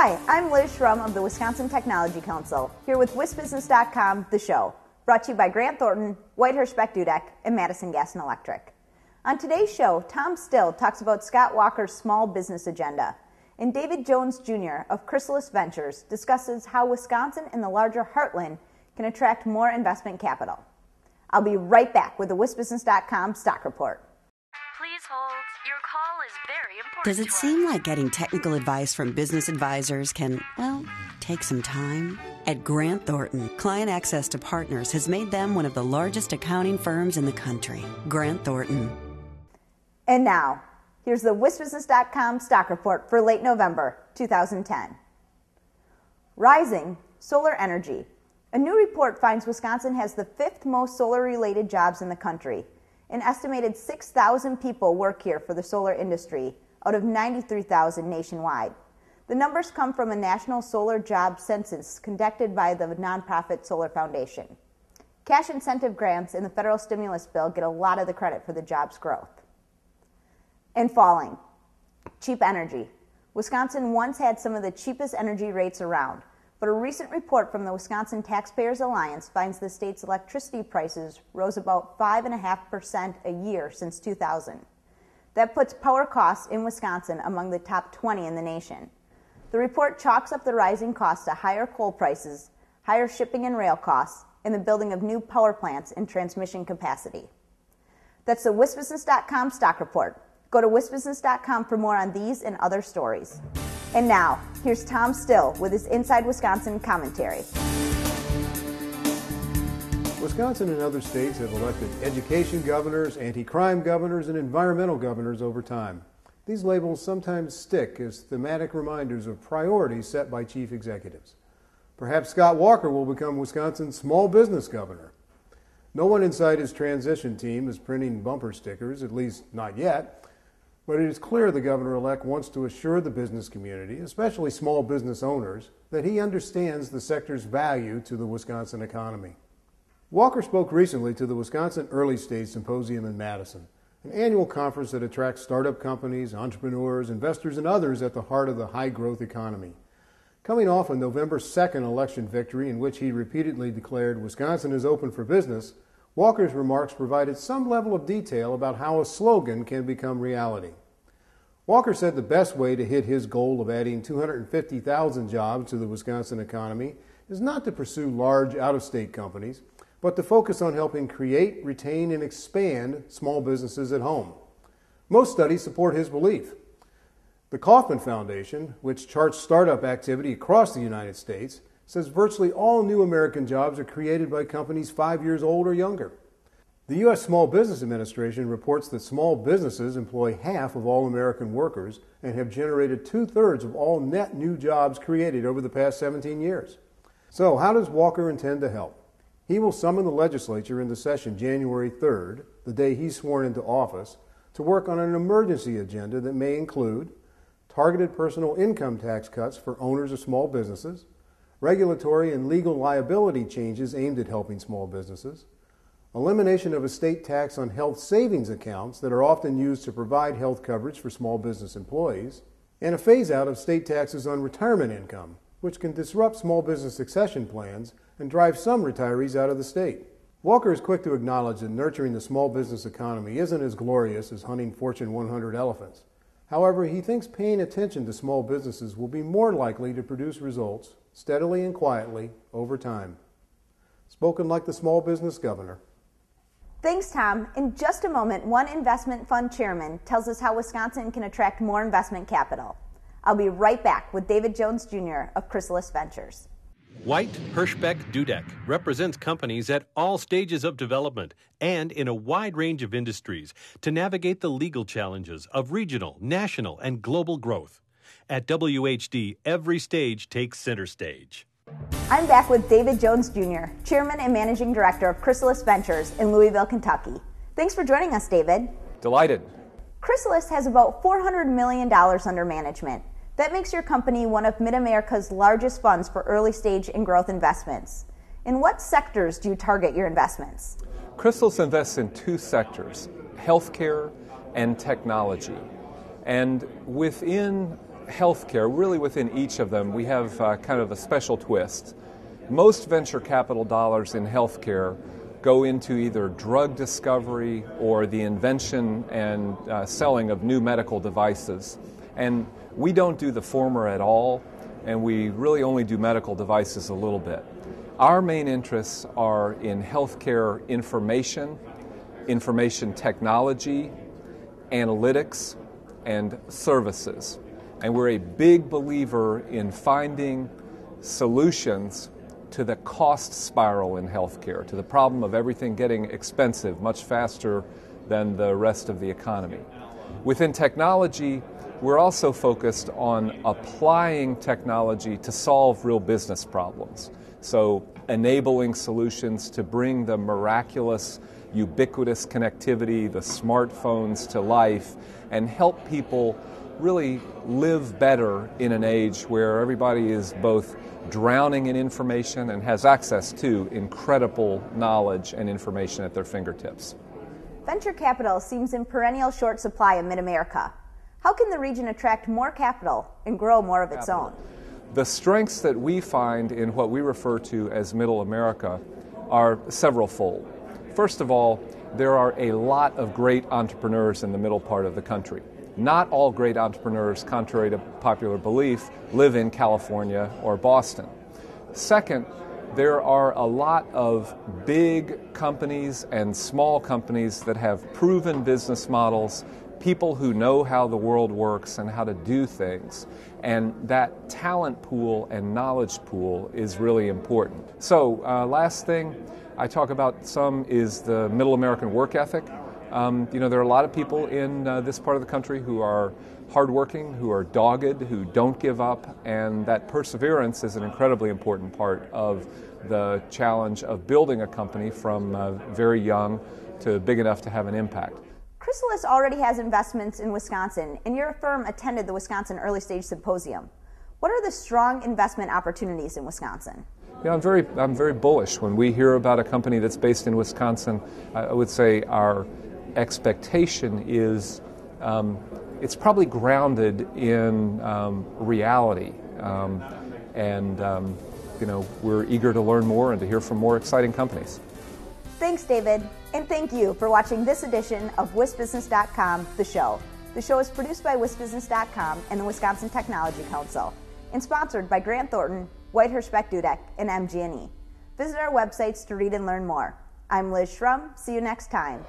Hi, I'm Liz Schrum of the Wisconsin Technology Council, here with WisBusiness.com, the show, brought to you by Grant Thornton, Whitehurst Beck Dudek, and Madison Gas and Electric. On today's show, Tom Still talks about Scott Walker's small business agenda, and David Jones Jr. of Chrysalis Ventures discusses how Wisconsin and the larger heartland can attract more investment capital. I'll be right back with the WisBusiness.com stock report. Please hold. Your call is very important. Does it seem like getting technical advice from business advisors can, take some time? At Grant Thornton, client access to partners has made them one of the largest accounting firms in the country. Grant Thornton. And now, here's the WisBusiness.com stock report for late November 2010. Rising solar energy. A new report finds Wisconsin has the 5th most solar-related jobs in the country. An estimated 6,000 people work here for the solar industry, out of 93,000 nationwide. The numbers come from a national solar job census conducted by the nonprofit Solar Foundation. Cash incentive grants in the federal stimulus bill get a lot of the credit for the jobs growth. And falling. Cheap energy. Wisconsin once had some of the cheapest energy rates around, but a recent report from the Wisconsin Taxpayers Alliance finds the state's electricity prices rose about 5.5% a year since 2000. That puts power costs in Wisconsin among the top 20 in the nation. The report chalks up the rising costs to higher coal prices, higher shipping and rail costs, and the building of new power plants and transmission capacity. That's the WisBusiness.com stock report. Go to WisBusiness.com for more on these and other stories. And now, here's Tom Still with his Inside Wisconsin commentary. Wisconsin and other states have elected education governors, anti-crime governors, and environmental governors over time. These labels sometimes stick as thematic reminders of priorities set by chief executives. Perhaps Scott Walker will become Wisconsin's small business governor. No one inside his transition team is printing bumper stickers, at least not yet. But it is clear the governor-elect wants to assure the business community, especially small business owners, that he understands the sector's value to the Wisconsin economy. Walker spoke recently to the Wisconsin Early Stage Symposium in Madison, an annual conference that attracts startup companies, entrepreneurs, investors, and others at the heart of the high-growth economy. Coming off a November 2nd election victory in which he repeatedly declared Wisconsin is open for business, Walker's remarks provided some level of detail about how a slogan can become reality. Walker said the best way to hit his goal of adding 250,000 jobs to the Wisconsin economy is not to pursue large out-of-state companies, but to focus on helping create, retain, and expand small businesses at home. Most studies support his belief. The Kauffman Foundation, which charts startup activity across the United States, says virtually all new American jobs are created by companies 5 years old or younger. The U.S. Small Business Administration reports that small businesses employ half of all American workers and have generated 2/3 of all net new jobs created over the past 17 years. So how does Walker intend to help? He will summon the legislature into session January 3rd, the day he's sworn into office, to work on an emergency agenda that may include targeted personal income tax cuts for owners of small businesses, regulatory and legal liability changes aimed at helping small businesses, elimination of a state tax on health savings accounts that are often used to provide health coverage for small business employees, and a phase-out of state taxes on retirement income, which can disrupt small business succession plans and drive some retirees out of the state. Walker is quick to acknowledge that nurturing the small business economy isn't as glorious as hunting Fortune 100 elephants. However, he thinks paying attention to small businesses will be more likely to produce results steadily and quietly over time. Spoken like the small business governor. Thanks, Tom. In just a moment, one investment fund chairman tells us how Wisconsin can attract more investment capital. I'll be right back with David Jones Jr. of Chrysalis Ventures. White Hirschbeck Dudek represents companies at all stages of development and in a wide range of industries to navigate the legal challenges of regional, national, and global growth. At WHD, every stage takes center stage. I'm back with David Jones Jr., Chairman and Managing Director of Chrysalis Ventures in Louisville, Kentucky. Thanks for joining us, David. Delighted. Chrysalis has about $400 million under management. That makes your company one of Mid-America's largest funds for early stage and growth investments. In what sectors do you target your investments? Chrysalis invests in two sectors, healthcare and technology. And within healthcare, really within each of them, we have kind of a special twist. Most venture capital dollars in healthcare go into either drug discovery or the invention and selling of new medical devices. And we don't do the former at all, and we really only do medical devices a little bit. Our main interests are in healthcare information technology, analytics, and services. And we're a big believer in finding solutions to the cost spiral in healthcare, to the problem of everything getting expensive much faster than the rest of the economy. Within technology, we're also focused on applying technology to solve real business problems. So enabling solutions to bring the miraculous, ubiquitous connectivity, the smartphones to life, and help people really live better in an age where everybody is both drowning in information and has access to incredible knowledge and information at their fingertips. Venture capital seems in perennial short supply in mid-America. How can the region attract more capital and grow more of its own? The strengths that we find in what we refer to as Middle America are several-fold. First of all, there are a lot of great entrepreneurs in the middle part of the country. Not all great entrepreneurs, contrary to popular belief, live in California or Boston. Second, there are a lot of big companies and small companies that have proven business models, people who know how the world works and how to do things. And that talent pool and knowledge pool is really important. So, last thing I talk about some is the Middle American work ethic. There are a lot of people in this part of the country who are hardworking, who are dogged, who don't give up, and that perseverance is an incredibly important part of the challenge of building a company from very young to big enough to have an impact. Chrysalis already has investments in Wisconsin, and your firm attended the Wisconsin Early Stage Symposium. What are the strong investment opportunities in Wisconsin? Yeah, I'm very bullish. When we hear about a company that's based in Wisconsin, I would say our expectation is it's probably grounded in reality, we're eager to learn more and to hear from more exciting companies. Thanks, David, and thank you for watching this edition of WisBusiness.com, the show. The show is produced by WisBusiness.com and the Wisconsin Technology Council, and sponsored by Grant Thornton, Whitehurst Beck Dudek, and MG&E. Visit our websites to read and learn more. I'm Liz Schrum. See you next time.